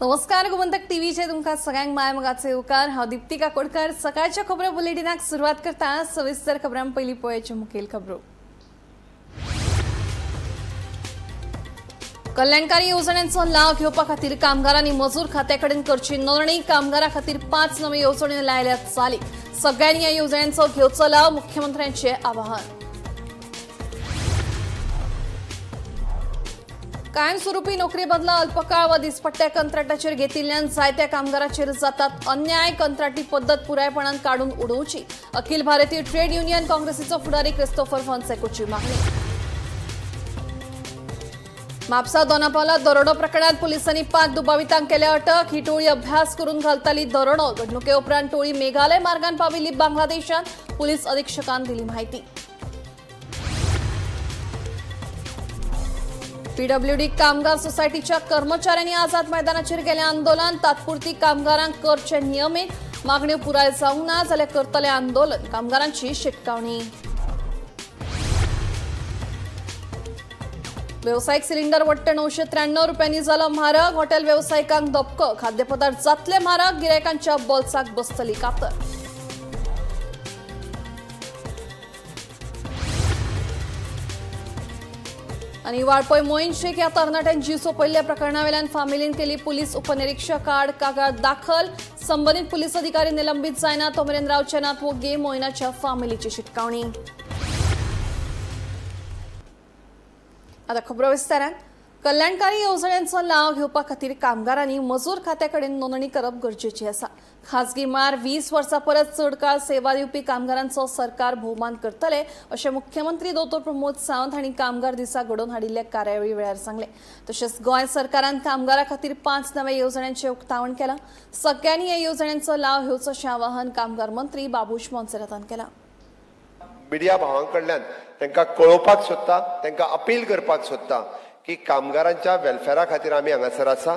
नमस्कार गोमंतक टीव्हीचे तुमका सगळ्यांक मायमगाचे उकार हांव दीप्तिका कोडकर सकाळच्या खबरो बुलेटिनाक सुरुवात करता सविस्तर खबरां पयलीं पळोवचे मुखेल खबरो। कल्याणकारी येवजण्यांचो लाव घेवपा खातीर कामगारांनी मजूर खात्या कडेन करची नोंदणी। कामगारां खातीर 5 नवे येवजण्यो लायल्यात चालीक। सगळ्यांनी ह्या येवजण्यांचो घेवचो लाव, मुख्यमंत्र्यांचे आवाहन। कायमस्वरूपी नोकरी बदला अल्पकाळ व दिसपट्ट्या कंत्राटाचेर घेतिल्ल्यान जायत्या कामगारांचेर जातात अन्याय। कंत्राटी पद्दत पुरायपणान काडून उडोवची अखिल भारतीय ट्रेड युनियन काँग्रेसीचो फुडारी क्रिस्टोफर फॉन्सेकोची मागणी। म्हापसा दोनापावला दरोडो प्रकरणात पुलिसांनी 5 दुबावितांक केल्या अटक। ही टोळी अभ्यास करून घालताली दरोडो। घडणुके उपरांत टोळी मेघालय मार्गान पाविल्ली बांगलादेशात, पुलीस अधीक्षकान दिली माहिती। पीडब्ल्यूडी कामगार सोसायटीच्या कर्मचाऱ्यांनी आझाद मैदानाचेर केले आंदोलन। तात्पुरती कामगारांक करचे नियमीत, मागण्यो पुराय जावंक ना जाल्यार करतले आंदोलन, कामगारांची शिटकावणी। व्यावसायिक सिलिंडर वट्ट 993 रुपयांनी जालो म्हारग। हॉटेल व्यावसायिकांक धपको, खाद्यपदार्थ जातले म्हारग, गिरायकांच्या बोल्साक बसतली कातर। आणि वाळपय मोईन शेख या तरणाट्यान जीव सोंपयल्ल्या प्रकरणावेल्यान फामिलीन केली पुलीस उपनिरीक्षक आड कागाळ दाखल। संबंधित पुलीस अधिकारी निलंबित जायना तोमेरेन रावचे नात मोगे मोईनाच्या फामिलीची शिटकावणी। आता खबरो विस्तारान। कल्याणकारी येवजण्यांचो लाव घेवपा खातीर कामगारांनी मजूर खात्या कडेन नोंदणी करप गरजेची आसा। खासगी मळार 20 वर्सां परस चड काळ सेवा दिवपी कामगारांचो सरकार भोवमान करतले अशें मुख्यमंत्री डॉ. प्रमोद सावंत हांणी कामगार दिसा घडोवन हाडिल्ल्या कार्यावळी वेळार सांगले। तशेंच गोंय सरकारान कामगारां खातीर 5 नव्या येवजण्यांचें उक्तावण केलां। सगळ्यांनी ह्या येवजण्यांचो लाव घेवचो अशें आवाहन कामगार मंत्री बाबूश मोन्सेरातान केलां। मिडिया भावांकडल्यान तांकां कळोवपाक सोदता, तांकां अपील करपाक सोदता की कामगारांच्या वेलफेअरा खातीर आमी हांगासर आसा।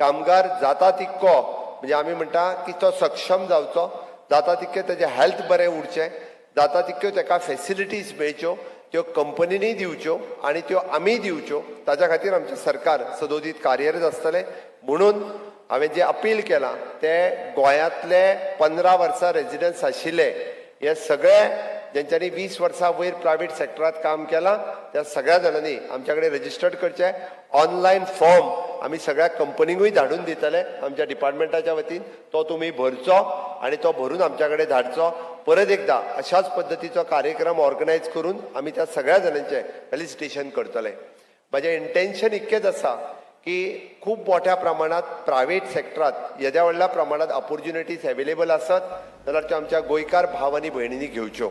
कामगार जाता तितको म्हणजे आमी म्हणटा की तो सक्षम जावचो, जाता तितके तेजे हेल्थ बरें उरचें, जाता तितक्यो ताका फॅसिलिटीज मेळच्यो, त्यो कंपनीनी दिवच्यो आनी त्यो आमी दिवच्यो। ताच्या खातीर आमचें सरकार सदोदीत कार्यरत आसतलें। म्हणून हांवें जें अपील केलां तें गोंयांतले 15 वर्सां रेजिडन्स आशिल्ले हे सगळे ज्यांच्यानी 20 वर्सां वयर प्रायव्हेट सेक्टरात काम केलां त्या सगळ्या जाणांनी आमच्या कडेन रजिस्टर्ड करचें। ऑनलायन फॉर्म आमी सगळ्या कंपनीकूय धाडून दितले आमच्या डिपार्टमेंटाच्या वतीन, तो तुमी भरचो आनी तो भरून आमच्या कडेन धाडचो। परत एकदा अशाच पद्दतीचो कार्यक्रम ऑर्गनायज करून आमी त्या सगळ्या जाणांचें फेलिसिटेशन करतले। म्हजें इंटेन्शन इतकेंच आसा की खूब मोठ्या प्रमाणात प्रायव्हेट सेक्टरात येद्या व्हडल्या प्रमाणात ऑपॉर्च्युनिटीज अवेलेबल आसत जाल्यार त्यो आमच्या गोंयकार भाव आनी भयणींनी घेवच्यो।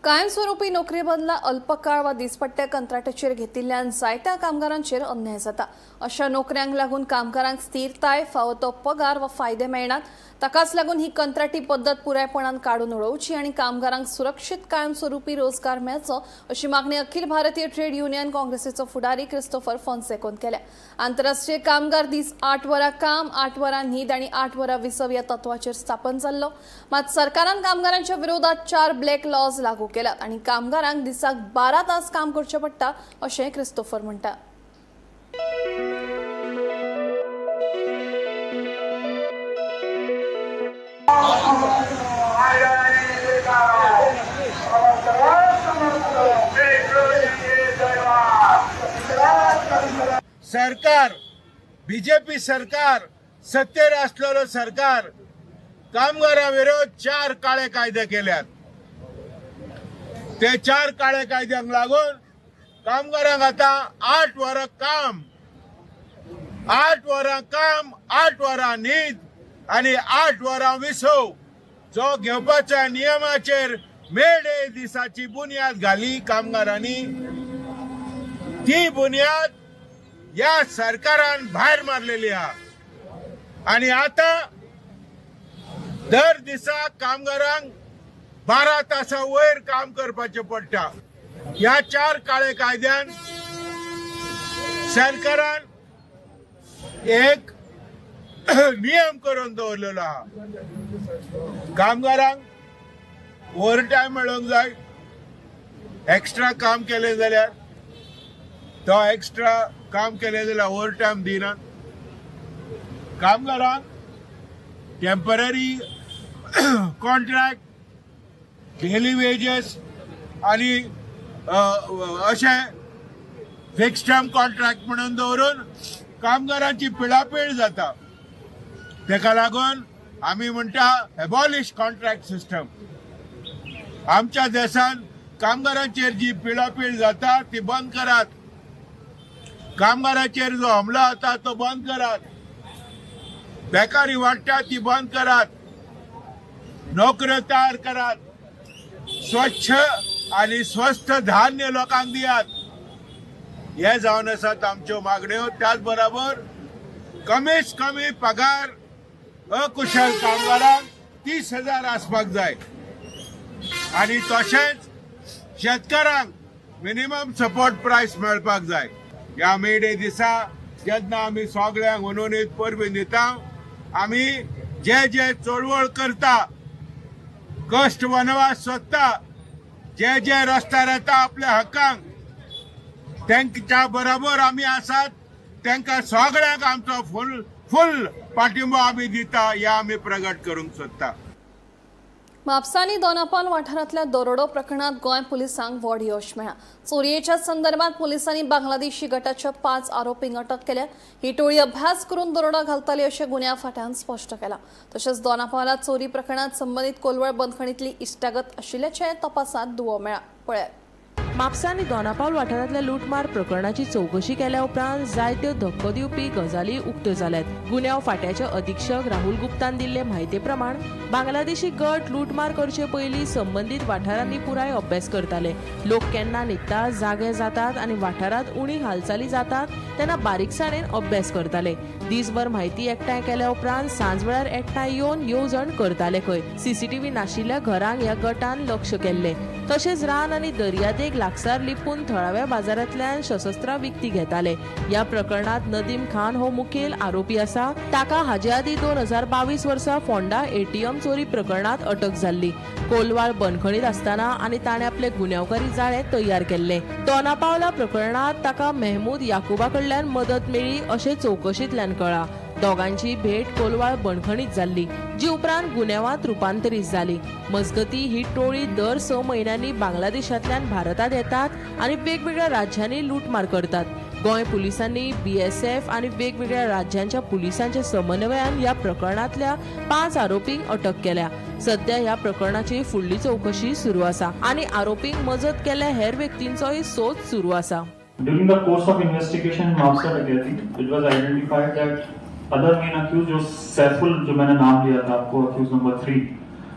कायमस्वरूपी नोकरी बदला अल्पकाळ वा दिसपट्ट्या कंत्राटाचेर घेतिल्ल्यान जायत्या कामगारांचेर अन्याय जाता। अशा नोकऱ्यांक लागून कामगारांक स्थिरताय, फावो तो पगार वा फायदे मेळनात। ताकाच लागून ही कंत्राटी पद्दत पुरायपणान काडून उडोवची आनी कामगारांक सुरक्षीत कायमस्वरूपी रोजगार मेळचो अशी मागणी अखिल भारतीय ट्रेड युनियन काँग्रेसीचो फुडारी क्रिस्टोफर फॉन्सेकोन केल्या। आंतरराष्ट्रीय कामगार दीस 8 वरां काम, 8 वरां न्हीद आनी 8 वरां विसव ह्या तत्वाचेर स्थापन जाल्लो। मात सरकारान कामगारांच्या विरोधात 4 ब्लॅक लॉज लागू केल्यात आनी कामगारांक दिसाक 12 तास काम करचें पडटा अशें क्रिस्टोफर म्हणटा। सरकार बीजेपी सरकार सत्तेर असलेलं सरकार कामगारांविरोध 4 काळे कायदे केल्यात। ते 4 काळे कायद्यांक लागून कामगारांक आता 8 वरां काम, 8 वरां काम, 8 वरां न्हीद आणि 8 वरां विसव जो घेवपाच्या नियमाचेर मे डे दिसाची बुन्याद घाली कामगारांनी। ती बुन्याद या सरकारान भायर मारलेली आहा आणि आता दर दिसा कामगारांक 12 तासां वयर काम करपाचें पडटा। ह्या 4 काळे कायद्यान सरकारान एक नियम करून दवरलेलो आहा। कामगारांक ओव्हर टायम मेळोंक जाय, एक्स्ट्रा काम केले जाल्यार तो एक्स्ट्रा काम केले जाल्यार ओव्हर टायम दिनात। कामगारांक टेम्पररी कॉन्ट्रॅक्ट डेली वेजेस आणि अशे फिक्स टर्म कॉन्ट्रॅक्ट म्हणून दवरून कामगारांची पिळापीळ जाता. तेका लागून आमी म्हणटा एबॉलिश कॉन्ट्रॅक्ट सिस्टम. आमच्या देशान कामगारांचेर जी पिळापीळ जाता ती बंद करात. कामगारांचेर जो हमलो जाता तो बंद करात. बेकारी वाडटा ती बंद करात. नोकऱ्यो तयार करात. स्वच्छ आणि स्वस्त धान्य लोकांक दियात. हे जावन आसात आमच्यो मागण्यो. त्याच बरोबर कमीच कमी पगार अकुशल कामगारांक 30,000 आसपाक जाय आणि तशेंच शेतकारांक मिनिमम सपोर्ट प्राइस मेळपाक जाय. ह्या मे डे दिसा जेन्ना आमी सगळ्यांक मनोनीत परबी दिता, आमी जे जे चळवळ करता, कश्ट वनवास सोदता, जे जे रस्त्यार येता आपल्या हक्कांक, त्यांच्या बरोबर आमी आसात. तांकां सगळ्यांक आमचो फुल पाठिंबो आमी दिता हे आमी प्रगट करूंक सोदता. म्हापसा आनी दोनापावल वाठारांतल्या दरोडो प्रकरणात गोंय पुलिसांक व्हड यश मेळ्ळां. चोरयेच्या संदर्भात पुलिसांनी बांगलादेशी गटाच्या 5 आरोपींक अटक केल्या. ही टोळी अभ्यास करून दरोडो घालताली अशें गुन्यांव फांट्यान स्पश्ट केलां. तशेंच दोनापावलात चोरी प्रकरणात संबंदीत कोलवळ बंदखणींतली इश्टागत आशिल्ल्याचे तपासांत दुवो मेळ्ळा. पळयात. म्हापसा आनी दोनापावल वाठारांतल्या लुटमार प्रकरणाची चौकशी केल्या उपरांत जायत्यो धक्को दिवपी गजाली उक्त्यो जाल्यात. गुन्यांव फांट्याचे अधीक्षक राहुल गुप्तान दिल्ले म्हायती प्रमाण बांगलादेशी गट लुटमार करचे पयलीं संबंदीत वाठारांनी पुराय अभ्यास करताले. लोक केन्ना न्हिदतात, जागे जातात आनी वाठारांत उणी हालचाली जातात तेन्ना बारीकसाणेन अभ्यास करताले. दिसभर म्हायती एकठांय केल्या उपरांत सांजवेळार एकठांय येवन येवजण करताले खंय. सीसीटीव्ही नाशिल्ल्या घरांक ह्या गटान लक्ष केल्ले. तशेंच रान आनी दर्यादेग लागसार लिपून थळाव्या बाजारांतल्यान शस्त्रां विकती घेताले. ह्या प्रकरणात नदीम खान हो मुखेल आरोपी आसा. ताका हाचे आदीं 2022 वर्सा फोंडा एटीएम चोरी प्रकरणात अटक जाल्ली. कोलवाळ बंदखणीत आसतना आनी ताणें आपले गुन्यांवकारी जाळे तयार केल्ले. दोनापावला प्रकरणात ताका मेहमूद याकुबा कडल्यान मदत मेळ्ळी अशें चौकशींतल्यान कळ्ळां. दोगांची भेट कोलवाळ बंदखणीत जाल्ली, जी उपरांत गुन्यांवांत रुपांतरीत जाली. मजगती ही टोळी दर 6 म्हयन्यांनी बांगलादेशांतल्यान भारतांत येतात आनी वेगवेगळ्या राज्यांनी लुटमार करतात. गोंय पुलिसांनी BSF आनी वेगवेगळ्या राज्यांच्या पुलिसांच्या समन्वयान ह्या प्रकरणांतल्या 5 आरोपींक अटक केल्या. सध्या ह्या प्रकरणाची फुडली चौकशी सुरू आसा आनी आरोपींक मजत केल्ल्या हेर व्यक्तींचोय सोद सुरू आसा. During the course of investigation in Mapsa Dakaiti, it was identified that other main accused जो सैफुल, जो मैंने नाम लिया था आपको, accused number 3,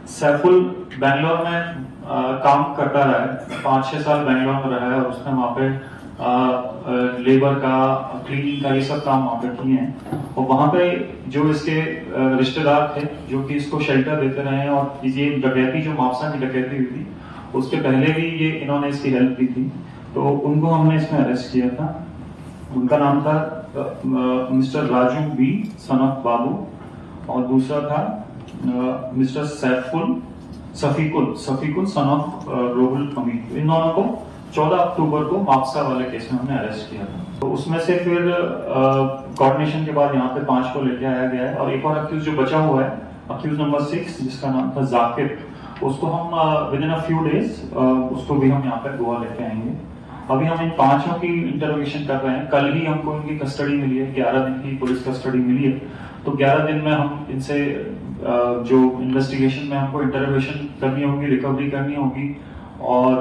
सैफुल बेंगलोर में काम करता रहा है. 5-6 साल बेंगलोर में रहा है और उसने वहाँ पे लेबर का, क्लीनिंग का, ये सब काम वहाँ पे किए हैं. और वहाँ पे जो इसके रिश्तेदार थे जो कि इसको शेल्टर देते रहे हैं, और ये डकैती जो मापसा की डकैती हुई थी उसके पहले भी ये इन्होंने इसकी हेल्प की थी, तो उनको हमने इसमें अरेस्ट किया था. उनका नाम था mister Raju B son of Babu, और दूसरा था mister Safikul son of Rohul Amir. इन दोनों को 14 अक्टूबर को मापसा वाले केस में हमने अरेस्ट किया था. तो उसमें से फिर कोऑर्डिनेशन के बाद यहाँ पे 5 को लेके आया गया है. और एक और अक्यूज जो बचा हुआ है, अक्यूज नंबर 6, जिसका नाम था जाकिर, उसको हम with in a few days उसको भी हम यहाँ पे गोवा लेके आएंगे. अभी हम इन 5 की इंटरोगेशन कर रहे हैं. कल ही हमको इनकी कस्टडी मिली है, 11 दिन की पुलिस कस्टडी मिली है. तो 11 दिन में हम इनसे जो इन्वेस्टिगेशन में हमको इंटरोगेशन करनी होगी, रिकवरी करनी होगी, और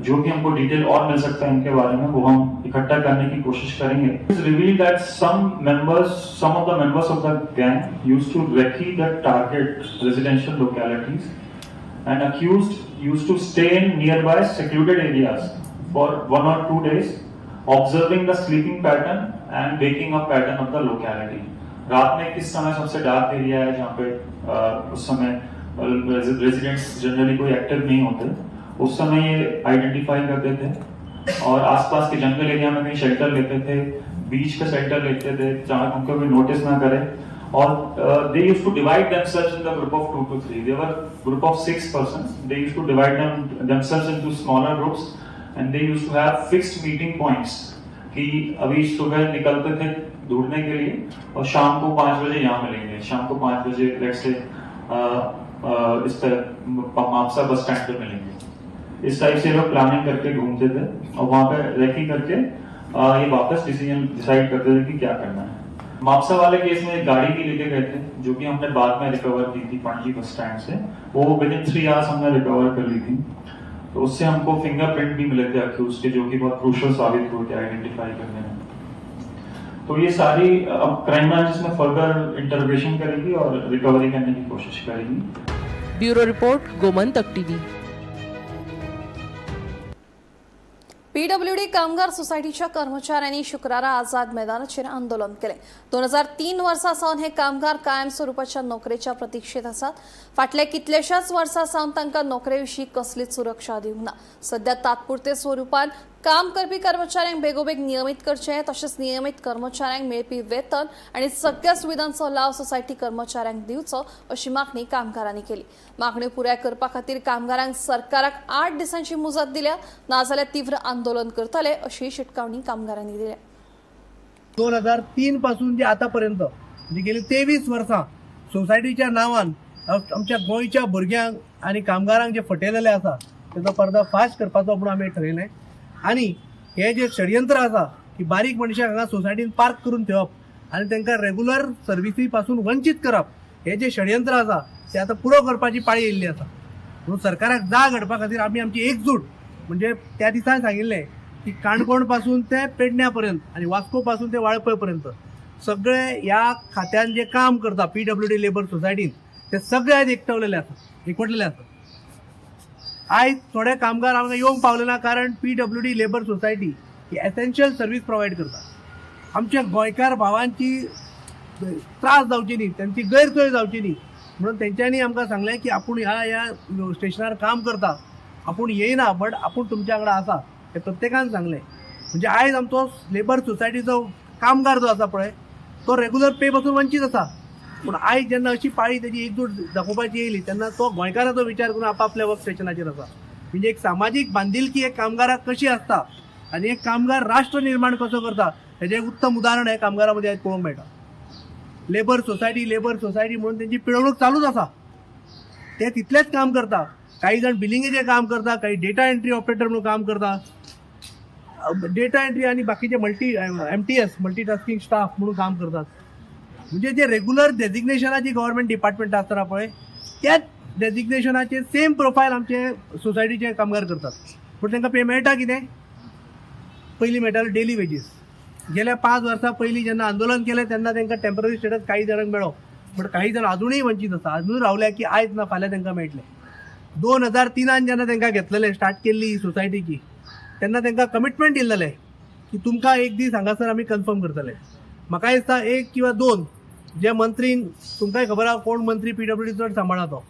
जो भी हमको डिटेल और मिल सकता है इनके बारे में वो हम इकट्ठा करने की कोशिश करेंगे. It's revealed that some of the members of the gang used to recce the target residential localities, and accused used to stay in nearby secluded areas for 1 or 2 days, observing the sleeping pattern and waking up pattern of the locality. रात में किस समय सबसे dark area है जहाँ पे उस समय residents generally कोई active नहीं होते, उस समय ये आइडेंटिफाई करते थे और आसपास के जंगल एरिया में कहीं शेल्टर लेते थे, बीच पे शेल्टर लेते थे जहाँ उनको भी नोटिस ना करे. और they used to divide themselves in the group of 2 to 3. They were group of 6 persons. They used to divide themselves into smaller groups, and they used to have fixed meeting points कि अभी सुबह निकलते थे ढूंढने के लिए और शाम को 5 बजे यहाँ मिलेंगे, शाम को 5 बजे लेट से इस तरह मापसा बस स्टैंड पे मिलेंगे। इस टाइप से लोग प्लानिंग करके घूमते थे और वहां पे रेकी करके ये वापस डिसाइड करते थे कि क्या करना है। मापसा वाले केस में एक गाड़ी भी लेके गए थे जो कि हमने बाद में रिकवर की थी पणजी बस स्टैंड से, वो विद इन 3 आवर्स हमने रिकवर कर ली थी। तो उससे हमको फिंगरप्रिंट भी मिले थे अक्यूज के, जो कि बहुत क्रूशियल साबित हुए थे आइडेंटिफाई करने में। तो ये सारी अब क्राइम ब्रांच इसमें फर्दर इंटरोगेशन करेगी और रिकवरी करने की कोशिश करेगी। Bureau report, Gomantak TV. PWD कामगार सोसायटीच्या कर्मचाऱ्यांनी शुक्रारा आझाद मैदानाचेर आंदोलन केले। 2003 वर्सां सावन हे कामगार कायम स्वरूपाच्या नोकरेच्या प्रतीक्षेत आसात। फाटल्या कितल्याशाच वर्सां सावन तांकां नोकरेविशीं कसलीच सुरक्षा दिवंक ना। सध्या तात्पुरते स्वरूपान काम करपी कर्मचाऱ्यांक बेगोबेग नियमित करचे, तशेंच नियमित कर्मचाऱ्यांक मेळपी वेतन आनी सगळ्या सुविधांचो लाव सोसायटी कर्मचाऱ्यांक दिवचो अशी मागणी कामगारांनी केली। मागणी पुराय करपा खातीर कामगारांक सरकाराक 8 दिसांची मुजत दिल्या, नाजाल्यार तीव्र आंदोलन करतले अशी शिटकावणी कामगारांनी दिल्या। 2003 पासून जे आतापर्यंत म्हणजे गेली 23 वर्सां सोसायटीच्या नांवान आमच्या गोंयच्या भुरग्यांक आनी कामगारांक जे फटयलेले आसा तेचो पर्दाफाश करपाचो म्हणून आमी ठरयलें। आनी हे जे षडयंत्र आसा की बारीक मनशाक हांगा सोसायटीन पार्क करून ठेवप आनी तांकां रेग्युलर सर्विसी पासून वंचीत करप, हे जे षडयंत्र आसा ते आतां पुरो करपाची पाळी येयल्ली आसा। म्हणून सरकाराक जाग हाडपा खातीर आमी आमची एकजूट म्हणजे त्या दिसा सांगिल्लें की काणकोण पासून ते पेडण्या पर्यंत आनी वास्को पासून ते वाळपय पर्यंत सगळे ह्या खात्यान जे काम करता पीडब्ल्यूडी लेबर सोसायटीन ते सगळे आयज एकवटलेले आसा। आयज थोडे कामगार आमकां येवंक पावले ना, कारण पीडब्ल्यूडी लेबर सोसायटी ही एसेन्शियल सर्वीस प्रोवायड करता। आमच्या गोंयकार भावांची त्रास जावची न्ही, त्यांची गैरसोय जावची न्ही म्हणून तेंच्यांनी आमकां सांगलें की आपूण ह्या स्टेशनार काम करता, आपूण येयना बट आपूण तुमच्या वांगडा आसा, हें प्रत्येकान सांगलें। म्हणजे आयज आमचो लेबर सोसायटीचो कामगार जो आसा पळय तो रेग्युलर पे पासून वंचीत आसा। पूण आयज जेन्ना अशी पाळी तेजी एकजूट दाखोवपाची येयली तेन्ना तो गोंयकाराचो विचार करून आपापल्या वर्क स्टेशनाचेर आसा। म्हणजे एक सामाजीक बांदिलकी एक कामगाराक कशी आसता आनी एक कामगार राष्ट्र निर्माण कसो करता हेजें एक उत्तम उदाहरण हे कामगारा मध्ये आयज पळोवंक मेळटा। लेबर सोसायटी म्हणून तेंची पिळवणूक चालूच आसा। ते तितलेच काम करता, काही जण बिलिंगेचें काम करता, काही डेटा एंट्री ऑपरेटर म्हणून काम करता, डेटा एंट्री आनी बाकीचे MTS मल्टीटास्किंग स्टाफ म्हणून काम करतात। म्हणजे जे रेग्युलर डेजिग्नेशनाची गव्हर्नमेंट डिपार्टमेंट आसतना पळय त्याच डेजिग्नेशनाचे सेम प्रोफायल आमचे सोसायटीचे कामगार करतात। पूण तांकां पे मेळटा कितें? पयलीं मेळटालें डेली वेजीस। गेल्या 5 वर्सां पयलीं जेन्ना आंदोलन केलें तेन्ना तांकां टेम्पररी स्टेटस काही जाणांक मेळ्ळो, बट काही जण अजूनय वंचीत आसा, अजून रावल्या की आयज ना फाल्यां तांकां मेळटलें। 2003 जेन्ना तांकां घेतलेलें, स्टार्ट केल्ली ही सोसायटीची, तेन्ना तांकां कमिटमेंट दिल्लें की तुमकां एक दीस हांगासर आमी कन्फर्म करतले। म्हाका दिसता 1 किंवा 2 जे मंत्रीन, तुमकांय खबर आहा कोण मंत्री पीडब्ल्यूडी चड सांबाळा तो,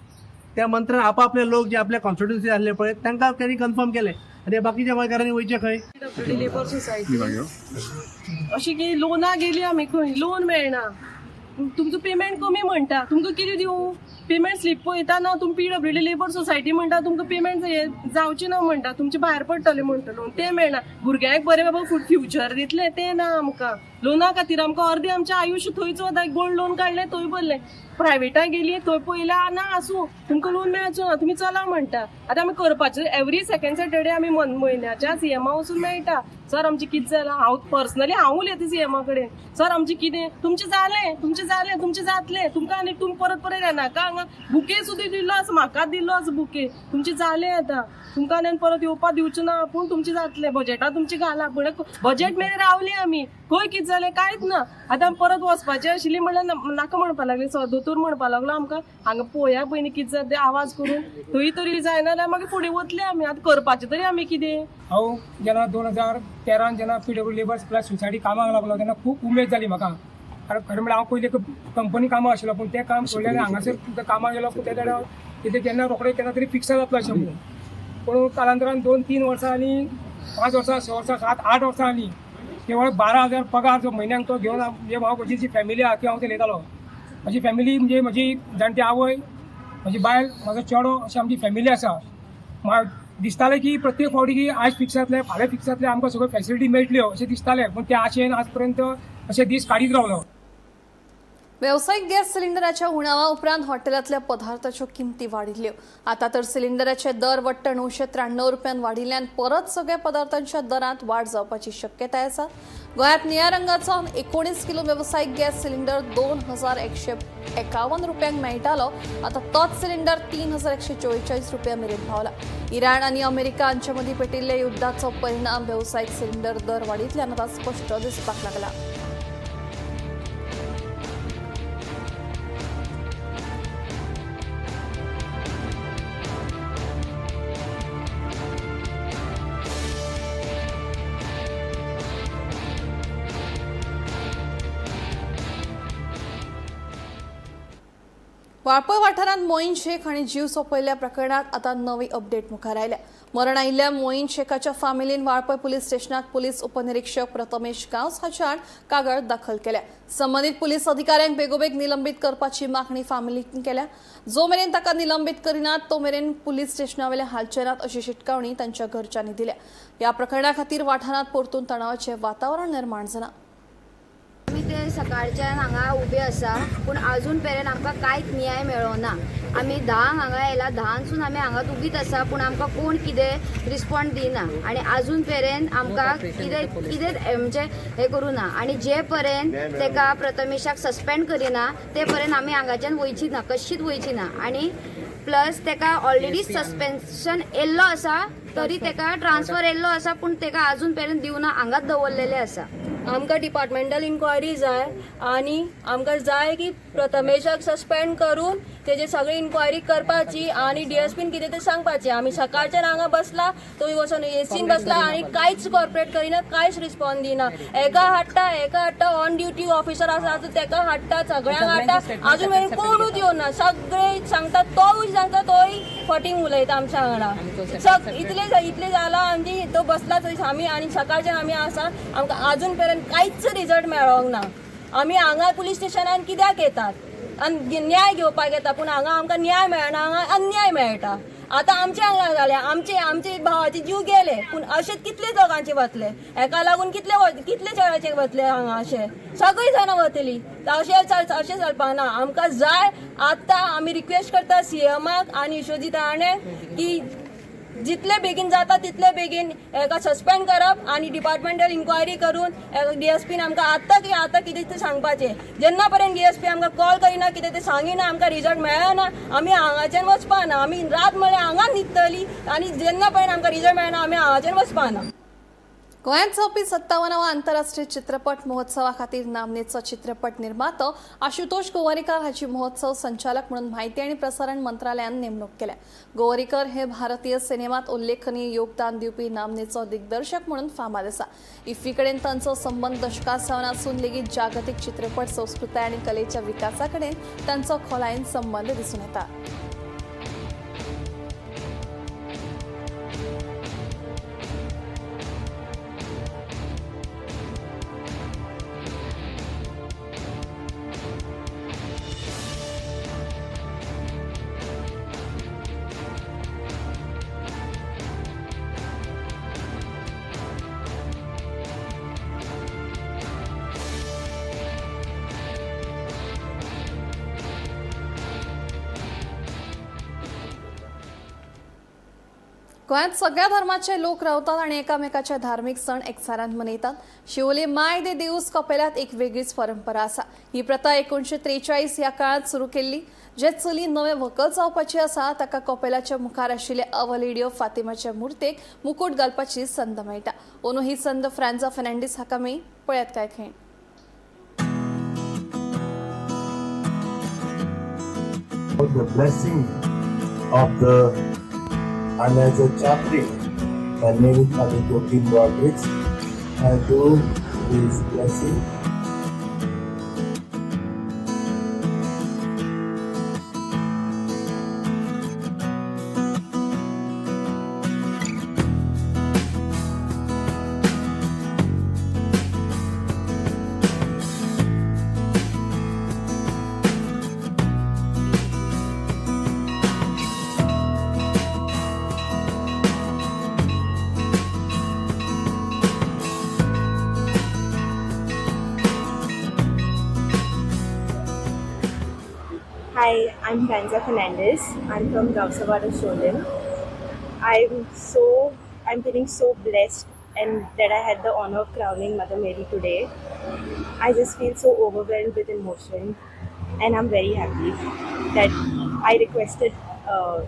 त्या मंत्र्यान आपापले लोक जे आपल्या कॉन्स्टिट्युन्सी आसले पळय तांकां त्यांनी कन्फर्म केलें आनी बाकीच्या गोंयकारांनी वयचे खंय? पीडब्ल्यूडी लेबर सोसायटी अशी की लोना गेली आमी, खंय लोन मेळना, तुमचो पेमेंट कमी म्हणटा, तुमकां कितें दिवं? पेमेंट स्लीप पळयता ना, तुमी पीडब्ल्यूडी लेबर सोसायटी म्हणटा तुमकां पेमेंट जावची ना म्हणटा, तुमचे भायर पडटले म्हणटा लोन, ते मेळना। भुरग्यांक बरें बाबा फ्युचर दितले ते ना आमकां। लोना खातीर आमकां अर्दें आमचें आयुश्य थंयच वता। गोल्ड लोन काडलें थंय भरलें, प्रायवेटाक गेली थंय पयल्या ना आसूं तुमकां लोन मेळचो ना, तुमी चला म्हणटा। आतां आमी करपाचें एवरी सेकंड सॅटर्डे आमी म्हयन्याच्या सीएमा वचून मेळटा, सर आमचें कितें जालां, हांव पर्सनली हांव उलयता सीएमा कडेन, सर आमचें कितें, तुमचें जालें तुमचें जातलें, तुमकां आनी तुमी परत येनाका हांगा। बुके सुद्दां दिल्लो आसा, म्हाका दिल्लो आसा बुके, तुमचें जालें आतां, तुमकां आनी परत येवपाक दिवचें ना, पूण तुमचें जातलें, बजेटां तुमचें घाला। पूण बजेट मेरेन रावलीं आमी, खंय कितें जालें कांयच ना। आतां परत वचपाचें आशिल्लीं म्हणल्यार नाका म्हणपा लागलें, दोतोर म्हणपा लागलो आमकां हांगा पळोवया पयलीं कितें जाता तें आवाज करून, थंय तरी जायना जाल्यार मागीर फुडें वतले आमी। आतां करपाचें तरी आमी कितें? हांव जेन्ना 2013 जेन्ना पीडब्ल्यूडी लेबर प्लस सोसायटी कामाक लागलो तेन्ना खूब उमेद जाली म्हाका। कारण खरें म्हळ्यार हांव पयलीं कंपनी कामाक आशिल्लो, पूण तें काम सोडलें हांगासर कामाक गेलो, पूण तेन्ना कितें जेन्ना रोखडें केन्ना तरी फिक्स जातलो अशें म्हणून। पूण कालांतरान 2-3 वर्सां आनी 5 वर्सां 6 वर्सां 7-8 वर्सां आनी केवळ 12,000 पगार जो म्हयन्याक तो घेवन म्हणजे म्हजी जी फॅमिली आहा ती हांव चलयतालो। म्हजी फॅमिली म्हणजे म्हजी जाणटी आवय, म्हजी बायल, म्हजो चेडो, अशी आमची फॅमिली आसा। दिसतालें की प्रत्येक फावटी की आज फिक्स जातलें फाल्यां फिक्स जातलें आमकां सगळ्यो फॅसिलिटी मेळटल्यो अशें दिसतालें, पूण ते आशेन आज पर्यंत अशे दीस काडीत रावलो. व्यावसायिक गॅस सिलिंडराच्या उणावा उपरांत हॉटेलांतल्या पदार्थाच्यो किंमती वाडिल्ल्यो. आता तर सिलिंडराचे दर वट्ट 993 रुपयान वाडिल्ल्यान परत सगळ्या पदार्थांच्या दरांत वाड जावपाची शक्यताय आसा. गोंयांत निळ्या रंगाचो 19 किलो व्यावसायिक गॅस सिलिंडर 2151 रुपयांक मेळटालो. आता तोच सिलिंडर 3144 रुपया मेरेन पावला. इराण आनी अमेरिका हांचे मदीं पेटिल्ल्या युद्धाचो परिणाम व्यावसायिक सिलिंडर दर वाडींतल्यान आता स्पश्ट दिसपाक लागला. वाळपय वाठारांत मोईन शेख हांणी जीव सोंपयल्ल्या प्रकरणात आता नवी अपडेट मुखार आयल्या. मरण आयिल्ल्या मोईन शेखाच्या फामिलीन वाळपय पुलीस स्टेशनात पुलीस उपनिरीक्षक प्रथमेश गांवस हाचे आड कागाळ दाखल केल्या. संबंधीत पुलीस अधिकाऱ्यांक बेगोबेग निलंबीत करपाची मागणी फामिलीन केल्या. जो मेरेन ताका निलंबीत करिनात तो मेरेन पुलीस स्टेशनावेले हालचे नात अशी शिटकावणी तांच्या घरच्यांनी दिल्या. ह्या प्रकरणा खातीर वाठारांत परतून तणावाचें वातावरण निर्माण जालां. आमी ते सकाळच्यान हांगा उबे आसा, पूण अजून पर्यंत आमकां कांयच न्याय मेळोना. आमी 10 हांगा येयला, 10सून आमी हांगाच उबीच आसा, पूण आमकां कोण कितें रिस्पॉन्ड दिना आनी अजून पर्यंत आमकां कितें म्हणजे हे करूना. आनी जे पर्यंत तेका प्रथमेशाक सस्पेंड करिना ते पर्यंत आमी हांगाच्यान वयची ना, कशीच वयची ना. आनी प्लस तेका ऑलरेडी सस्पेन्शन येयल्लो आसा, तरी तेका ट्रान्सफर येयल्लो आसा, पूण तेका अजून पर्यंत दिवना, हांगाच दवरलेले आसा. आमकां डिपार्टमेंटल इन्क्वायरी जाय आनी आमकां जाय की प्रथमेशाक सस्पेंड करून तेजे सगळी इन्क्वायरी करपाची आनी डीएसपीन कितें तें सांगपाचें. आमी सकाळच्यान हांगा बसला, तो वचून एसीन बसला आनी कांयच कॉर्पोरेट करिना, कांयच रिस्पॉन्स दिना. एका हाडटा ऑन ड्युटी ऑफिसर आसा तेका हाडटा, सगळ्यांक हाडटा, अजून मेरेन कोणूच येवना. सगळे सांगता, तोय सांगता, तोय फटींग उलयता आमच्या वांगडा. इतले जाला आमची तो बसला थंय आमी आनी सकाळच्यान आमी आसा, आमकां अजून पर्यंत कांयच रिजल्ट मेळोंक ना. आमी हांगा पुलीस स्टेशनान कित्याक येतात आनी न्याय घेवपाक येता, पूण हांगा आमकां न्याय मेळना, हांगा अन्याय मेळटा. आतां आमच्या हांगा जालें, आमचे भावाचे जीव गेले, पूण अशेंच कितले दोगांचे वतले, हेका लागून कितले चेडाचे वतले हांगा, अशें सगळीं जाणां वतली. अशें चलपाक ना. आमकां जाय आतां आमी रिक्वेस्ट करता सीएमाक आनी विश्वजीत राणे की जितले बेगीन जाता तितले बेगीन हेका सस्पेंड करप आनी डिपार्टमेंटल इन्क्वायरी करून डीएसपीन आमकां आतां कितें तें सांगपाचें. जेन्ना पर्यंत डीएसपी आमकां कॉल करिना, कितें तें सांगिना, आमकां रिजल्ट मेळना, आमी हांगाच्यान वचपा ना. आमी रात म्हळ्यार हांगा न्हिदतली आनी जेन्ना पर्यंत आमकां रिजल्ट मेळना आमी हांगाच्यान वचपा ना. गोंयांत जावपी 57वा आंतरराष्ट्रीय चित्रपट महोत्सवा खातीर नामनेचो चित्रपट निर्मातो आशुतोष गोवारीकर हाची महोत्सव संचालक म्हणून माहिती आनी प्रसारण मंत्रालयान नेमणूक केल्या. गोवारीकर हे भारतीय सिनेमात उल्लेखनीय योगदान दिवपी नामनेचो दिग्दर्शक म्हणून फामाद आसा. इफ्फी कडेन तांचो संबंद दशकांसावन आसून लेगीत जागतीक चित्रपट संस्कृताय आनी कलेच्या विकासा कडेन तांचो खोलायेन संबंद दिसून येता. गोंयांत सगळ्या धर्माचे लोक रावतात आणि एकामेकाचे धार्मिक सण एकचारान मनयतात. शिवोले माय दे देऊस कपेलात एक वेगळीच परंपरा आसा. ही प्रथा 1943 ह्या काळात सुरू केल्ली. जे चली नवे व्हंकल जावपाची आसा ताका कपेलाच्या मुखार आशिल्ले अवलिडियो फातिमाच्या मुर्तेक मुकुट घालपाची संद मेळटा. ओनू ही संद फ्रांजा फर्नांडीस हाका मेळ्ळी. पळयात काय खैण. The blessing of the and as a chaplain, my name is Aditya Rodriguez. I do his blessing. Hi, I'm Ganza Fernandez. I'm from Gausawada, Sholin. I'm feeling so blessed and that I had the honor of crowning Mother Mary today. I just feel so overwhelmed with emotion, and I'm very happy that I requested our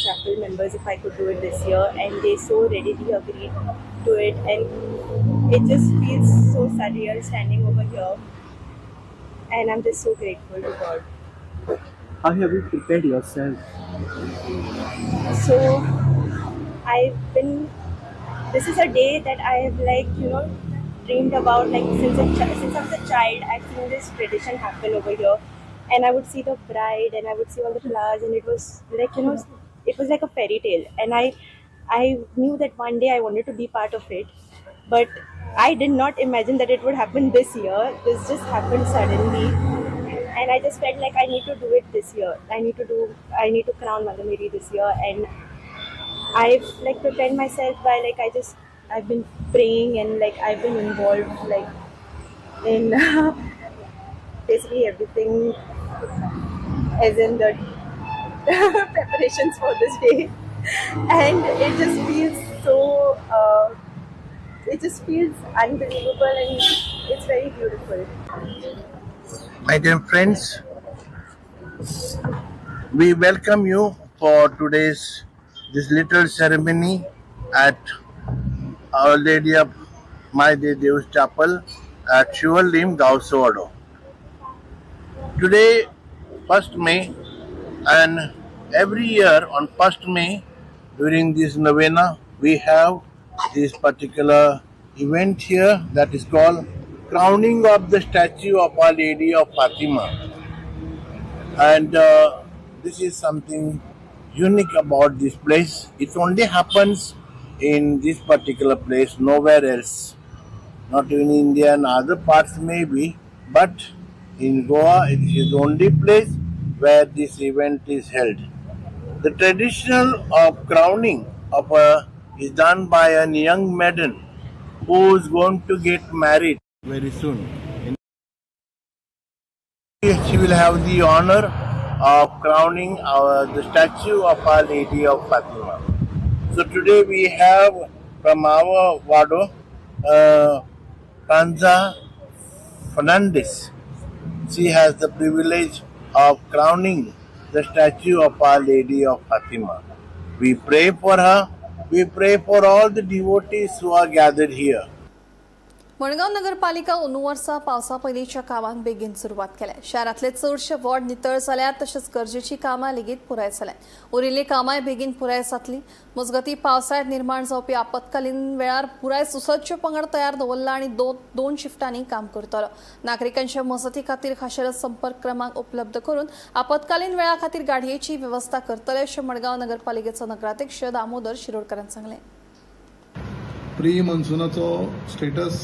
chapel members if I could do it this year, and they so readily agreed to it, and it just feels so surreal standing over here, and I'm just so grateful to God. How have you prepared yourself? So this is a day that I have dreamed about, like since I was a child. I've seen this tradition happen over here, and I would see the bride and I would see all the flowers, and it was like, it was like a fairy tale, and I knew that one day I wanted to be part of it, but I did not imagine that it would happen this year. This just happened suddenly, and I just felt like I need to do it this year. I need to crown Mother Mary this year, and I've prepared myself by I've been praying, and I've been involved in basically everything, as in the preparations for this day, and it just feels unbelievable, and it's very beautiful. My dear friends, we welcome you for today's this little ceremony at Our Lady of My Deus Chapel at Shivalim, Gausawada. Today, 1st May, and every year on 1st May during this novena, we have this particular event here that is called crowning of the statue of Our Lady of Fatima. And this is something unique about this place. It only happens in this particular place, nowhere else. Not in India and other parts maybe, but in Goa it is the only place where this event is held. The tradition of crowning is done by a young maiden who is going to get married very soon. She will have the honor of crowning the statue of Our Lady of Fatima. So today we have from our Wado, Ganza Fernandez. She has the privilege of crowning the statue of Our Lady of Fatima. We pray for her. We pray for all the devotees who are gathered here. Madgaon नगरपालिका अंदू वर्सा पावसा पयलींच्या कामांक बेगीन सुरवात केल्या. शहरातले चडशे वॉर्ड नितळ जाल्यात, तशेंच गरजेची कामां लेगीत पुराय जाल्यात. उरिल्लीं कामांय बेगीन पुराय जातलीं. मजगतीं पावसाळ्यांत निर्माण जावपी आपत्कालीन वेळार पुराय सुसज्ज पंगड तयार दवरला आनी दोन शिफ्टांनी काम करतलो. नागरिकांच्या मजती खातीर खाशेलो संपर्क क्रमांक उपलब्ध करून आपत्कालीन वेळा खातीर गाडयेची वेवस्था करतले अशें मडगाव नगरपालिकेचो नगराध्यक्ष दामोदर शिरोडकरान सांगलें. प्री मॉन्सूनाचो स्टेटस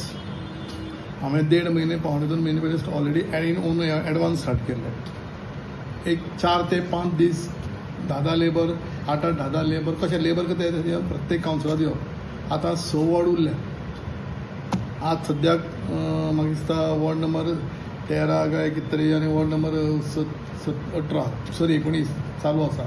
हांवें 1.5 म्हयने पावणे 2 म्हयने पयलीं ऑलरेडी एडवान्स स्टार्ट केल्लो. एक 4 ते 5 दीस 10 लेबर 8 लेबर कशें लेबर करता प्रत्येक कावन्सिलांत येवप. आतां 6 वॉर्ड उरले. आज सद्याक म्हाका दिसता वॉर्ड नंबर 13 काय कितें तरी आनी वॉर्ड नंबर 19 चालू आसा.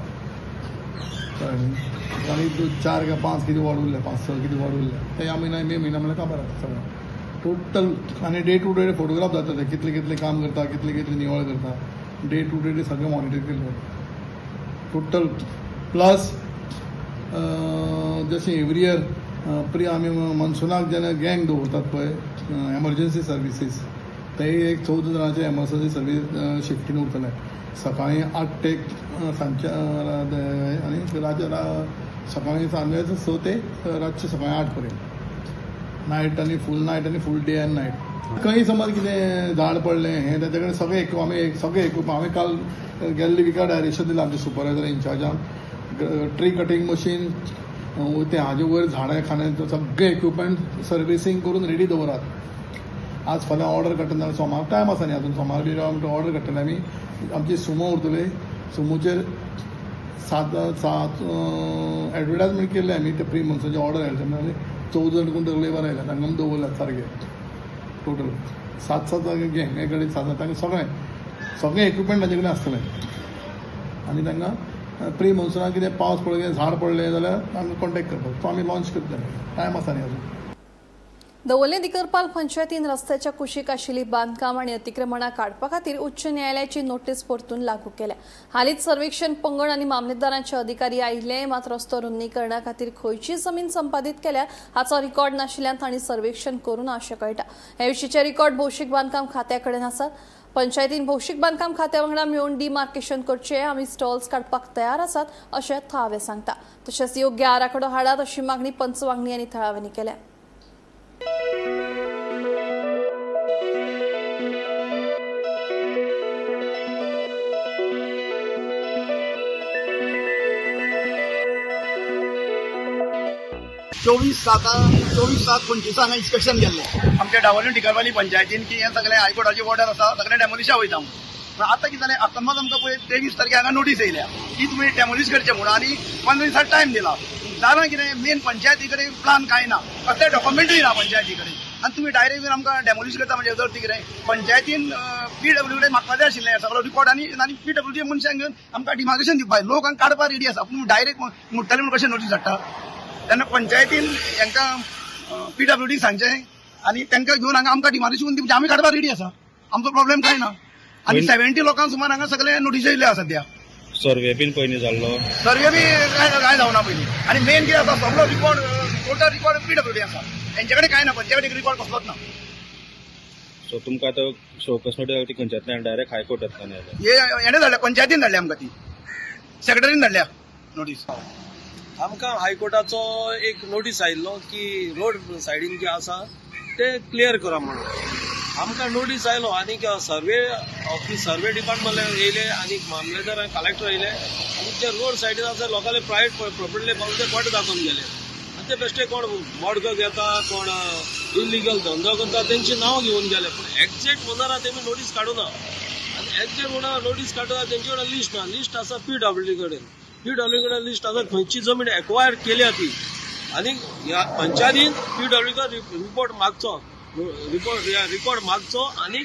आनी 4 काय 5 कितें वॉर्ड उरले, 5-6 कितें वॉर्ड उरले ते ह्या म्हयन्या मे म्हयन्या म्हणल्यार खबर आसा सगळें टोटल. आनी डे टू डे फोटोग्राफ जाता ते कितले काम करता, कितले निवळ करता. डे टू डे सगळें मॉनिटर केल्लें टोटल. प्लस जशें एवरी इयर प्री आमी मॉन्सूनाक जेन्ना गँग दवरतात पळय एमर्जन्सी सर्विसीस, ते एक 14 जाणांचे एमर्जन्सी सर्वीस शिफ्टीन उरतले. सकाळीं 8 ते सांजच्या आनी सकाळीं सांजे 6 ते रातचे सकाळीं 8 पर्यंत. नायट आनी फूल डे एंड नायट. खंय समज कितें झाड पडलें हें ताचे कडेन सगळें इक्विपमेंट हांवें काल गेल्ले विका डायरेक्शन दिलां आमच्या सुपरवायझर इंचार्जाक. ट्री कटींग मशीन ते हाजे वयर झाडां खांद्यान सगळें इक्विपमेंट सर्विसींग करून रेडी दवरात. आज फाल्यां ऑर्डर काडटना सोमार टायम आसा न्ही अजून. सोमार बी ऑर्डर काडटले आमी. आमची सुमो उरतले. सुमोचेर 7 एडवर्टायजमेंट केल्ले आमी ते प्री मॉन्सूनाची ऑर्डर आयले तेन्ना 14 जाण कोण लेबर आयला तांकां दवरल्यात सारके. टोटल 7 गँग कडेन 7 तांकां सगळें सगळें इक्विपमेंट ताजे कडेन आसतलें आनी तांकां प्री मॉन्सुनाक कितें पावस पडले झाड पडलें जाल्यार तांकां कॉन्टेक्ट करपाक सो आमी लॉन्च करतले टायम आसा न्ही अजून. दवल्ले दिकरपाल पंचायतीन रस्त्याच्या कुशीक आशिल्ली बांदकाम आनी अतिक्रमणां काडपा खातीर उच्च न्यायालयाची नोटीस परतून लागू केल्या. हालींच सर्वेक्षण पंगड आनी मामलेदारांचे अधिकारी आयिल्ले, मात रस्तो रुंदीकरणा खातीर खंयची जमीन संपादीत केल्या हाचो रिकॉर्ड नाशिल्ल्यान तांणी सर्वेक्षण करू ना अशें कळटा. हे विशींचे रिकॉर्ड भौशीक बांदकाम खात्या कडेन आसात. पंचायतीन भौशीक बांदकाम खात्या वांगडा मेळून डिमार्केशन करचे, आमी स्टॉल्स काडपाक तयार आसात अशें थळावें सांगता. तशेंच योग्य आराखडो हाडात अशी मागणी पंचवांगणी आनी थळाव्यांनी केल्या. चोवीस सात 25 हांगा इन्स्पेक्शन गेल्लें आमच्या डावोली टिकरवाली पंचायतीन की हें सगळें हायकोर्टाची ऑर्डर आसा सगळें डेमोलिशा वयता म्हणून. आतां कितें जालें समज आमकां पळय 23 तारखेर हांगा नोटीस येयल्या की तुमी डेमोलिश करचें म्हणून आनी 15 दिसां टायम दिला. जाणां कितें मेन पंचायती कडेन प्लान कांय ना, कसलें डॉक्युमेंटूय ना पंचायती कडेन आनी तुमी डायरेक्ट आमकां डेमोलिश करता म्हणजे जर कितें पंचायतीन PWD कडेन म्हाका जाय आशिल्लें सगळो रिकॉर्ड आनी PWD मनशांक घेवन आमकां डिमार्केशन दिवपाक लोक हांगा काडपाक रेडी आसा पूण डायरेक्ट मुट्टले म्हणून कशें नोटीस धाडटा. तेन्ना पंचायतीन हांकां PWD सांगचें आनी तांकां घेवन हांगा आमकां डिमार्केशन दिवचें आमी काडपाक रेडी आसा, आमचो प्रॉब्लेम कांय ना. आनी 70 लोकांक सुमार हांगा सगळे नोटीस येयल्ले आसा सद्या. सर्वे बीन पयलीं जाल्लो सर्वे बी कांय जावना पयलीं आनी मेन कितें आसा सगळो रिकॉर्ड टोटल रिकॉर्ड PWD आसा, तेंचे कडेन कांय ना, पंचायती कडेन रिकॉर्ड कसलोच ना. सो तुमकां आतां शोकस नोटीस खंयच्यातल्यान डायरेक्ट हायकोर्टांतल्यान हेणे धाडल्या पंचायतीन धाडल्या आमकां ती सेक्रेटरीन धाडल्या नोटीस. आमकां हायकोर्टाचो एक नोटीस आयिल्लो की रोड सायडीन जे आसा ते क्लियर करा म्हणून आमकां नोटीस आयलो. आनी सर्वे ऑफिस सर्वे डिपार्टमेंट येयले आनी मामलेदार कलेक्टर येयले आनी जे रोड सायडीन आसा लोकांले प्रायवेट प्रॉपर्टी पावून ते बोट दाखोवन गेले आनी ते बेश्टे कोण बोडको घेता कोण इलिगल धंदो करता तेंची नांव घेवन गेले पूण एक्झॅक्ट ओनरा तेमी नोटीस काडूना आनी एक्झॅक्ट ओनरा नोटीस काडटा तेंचे कडेन लिस्ट आसा PWD कडेन. PWD कडेन लिस्ट आसा खंयची जमीन एक्वायर केल्या ती आनी ह्या पंचायतीन PWD कडेन रिपोर्ट मागचो रिकॉर्ड मागचो आनी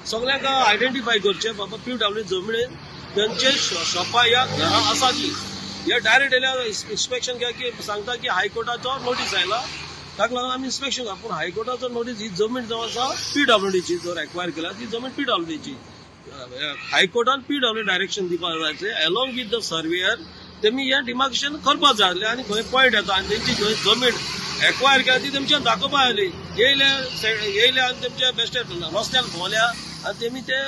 सगळ्यांक आयडेंटिफाय करचे बाबा PWD जमनीन तेंचे शॉपां या घरां आसा ती. हे डायरेक्ट येयल्यार इन्स्पेक्शन घ्या की सांगता की हायकोर्टाचो नोटीस आयला ताका लागून आमी इन्स्पेक्शन घ्या पूण हायकोर्टाचो नोटीस ही जमीन जो आसा PWDची जर एक्वायर केल्या ती जमीन PWDची. हायकोर्टान PWD डायरेक्शन दिवपाक जाय एलॉंग विथ द सर्वेयर तेमी हे डिमार्केशन करपाक जाय आसलें आनी खंय पॉयंट येता आनी तेंची खंय जमीन एक्वायर केल्या ती तेमच्यान दाखोवपाक आयली. येयले आनी तेमचे बेश्टे रस्त्यान भोंवल्या आनी तेमी ते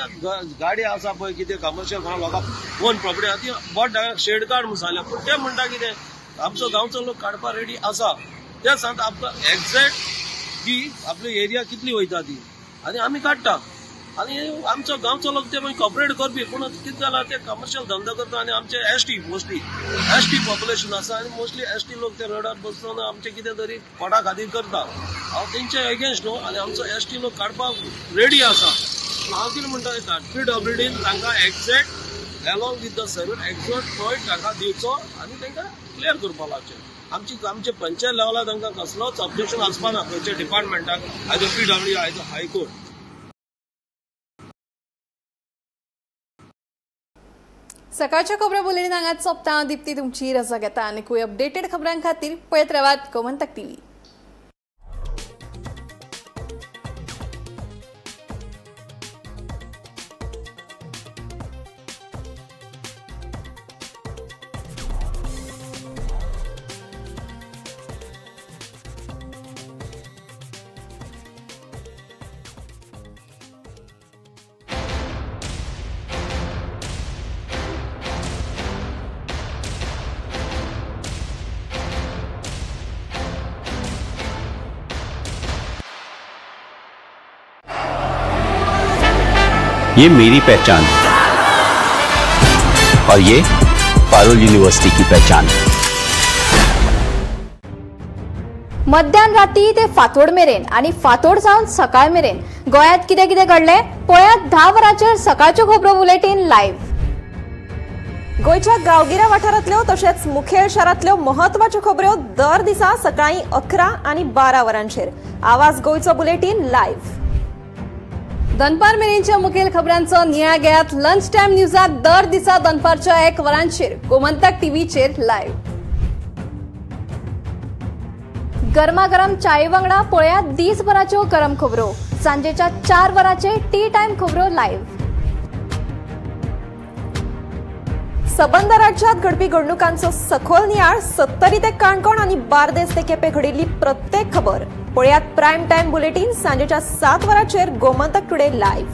गाडी आसा पळय कितें कमर्शियल लोकांक ओन प्रॉपर्टी आसा ती बोट शेड कार्ड म्हणून सांगल्या पूण ते म्हणटा कितें आमचो गांवचो लोक काडपाक रेडी आसा. ते सांगता आमकां एक्झॅक्ट की आपली एरिया कितली वयता ती आनी आमी काडटा आनी आमचो गांवचो लोक ते मागीर कॉपरेट करपी पूण कितें जालां ते कमर्शियल धंदो करता आनी आमचे मोस्टली एसटी पॉप्युलेशन आसा आनी मोस्टली एसटी लोक ते रोडार बसून आमचे कितें तरी पोटा खातीर करता. हांव तेंचे अगेन्स्ट न्हू आनी आमचो एसटी लोक काडपाक रेडी आसा. हांव कितें म्हणटा PWDन तांकां exact एलॉंग with the survey exact point तांकां दिवचो आनी तांकां क्लियर करपाक लावचें. आमचे पंचायत लेवलार तांकां कसलोच ऑब्जेक्शन आसपाना खंयच्या डिपार्टमेंटाक आयदर PWD आयदर हायकोर्ट. सकाळच्या खबरां बुलेटिन हांगाच सोंपता. दिप्ती तुमची रजा घेता आनी खूब अपडेटेड खबरां खातीर पळयत रावात गोमंतक TV. ये मेरी पहचान है और ये पारुल यूनिवर्सिटी की पहचान है. मध्यान राती ते फातोड मेरेन आनी फातोड सावन सकाळ मेरेन गोंयांत कितें कितें घडलें पळयात 10 वरांचेर सकाळच्यो खबरो बुलेटिन लायव्ह. गोंयच्या गांवगिऱ्या वाठारांतल्यो तशेंच मुखेल शारांतल्यो महत्वाच्यो खबरो दर दिसा सकाळीं 11 आनी 12 वरांचेर. आवाज गोंयचो बुलेटिन लायव्ह. दनपार मेरेनच्या मुखेल खबरांचो नियाळ घेयात लंच टायम न्यूजात दर दिसा दनपारच्या 1 वरांचेर गोमंतक टीव्हीचेर लायव्ह. गरमागरम चाये वांगडा पळयात दिसभराच्यो गरम खबरो. सांजेच्या 4 वरांचे टी टाइम खबरो लायव्ह. सबंद राज्यात घडपी घडणुकांचो सखोल नियाळ, 70 ते काणकोण आणि बार्देस ते केपें घडिल्ली प्रत्येक खबर पळयात प्रायम टाइम बुलेटिन सांजेच्या 7 वरांचेर गोमंतक टुडे लायव्ह.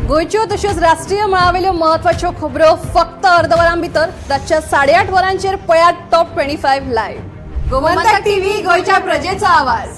गोयच्यो तशेंच राष्ट्रीय मळावेल्यो महत्वाच्यो खबरो फक्त अर्दवरां भितर रातच्या 8:30 वरांचेर पळयात टॉप 25 लायव्ह. गोमंतक टीव्ही गोयच्या प्रजेचो आवाज.